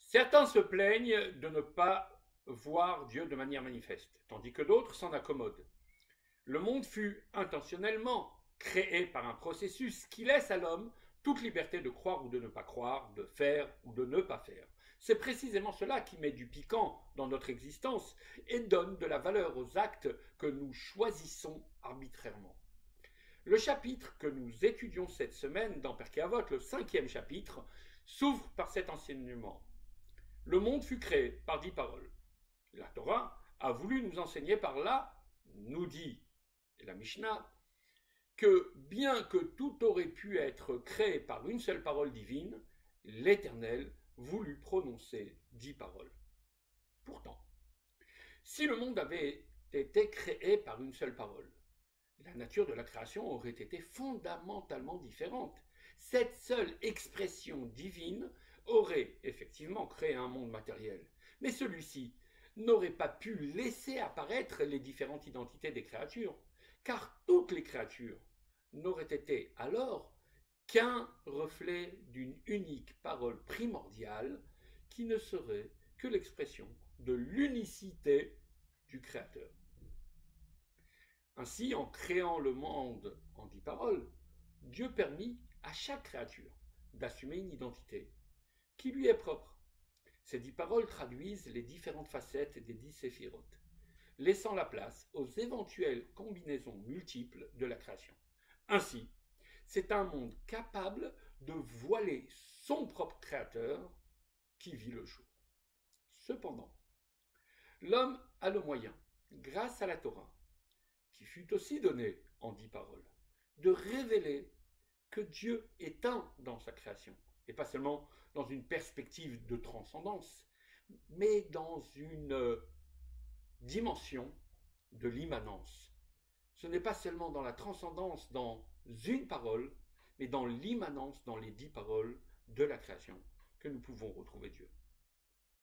Certains se plaignent de ne pas voir Dieu de manière manifeste, tandis que d'autres s'en accommodent. Le monde fut intentionnellement créé par un processus qui laisse à l'homme toute liberté de croire ou de ne pas croire, de faire ou de ne pas faire. C'est précisément cela qui met du piquant dans notre existence et donne de la valeur aux actes que nous choisissons arbitrairement. Le chapitre que nous étudions cette semaine dans Pirkei Avot, le 5e chapitre, s'ouvre par cet enseignement. Le monde fut créé par 10 paroles. La Torah a voulu nous enseigner par là, nous dit la Mishnah, que bien que tout aurait pu être créé par une seule parole divine, l'Éternel voulut prononcer 10 paroles. Pourtant, si le monde avait été créé par une seule parole, la nature de la création aurait été fondamentalement différente. Cette seule expression divine aurait effectivement créé un monde matériel, mais celui-ci n'aurait pas pu laisser apparaître les différentes identités des créatures, car toutes les créatures n'auraient été alors qu'un reflet d'une unique parole primordiale qui ne serait que l'expression de l'unicité du Créateur. Ainsi, en créant le monde en 10 paroles, Dieu permit à chaque créature d'assumer une identité qui lui est propre. Ces 10 paroles traduisent les différentes facettes des 10 séphirotes, laissant la place aux éventuelles combinaisons multiples de la création. Ainsi, c'est un monde capable de voiler son propre créateur qui vit le jour. Cependant, l'homme a le moyen, grâce à la Torah, qui fut aussi donnée en 10 paroles, de révéler que Dieu est un dans sa création, et pas seulement dans une perspective de transcendance, mais dans une dimension de l'immanence. Ce n'est pas seulement dans la transcendance dans une parole, mais dans l'immanence dans les 10 paroles de la création que nous pouvons retrouver Dieu.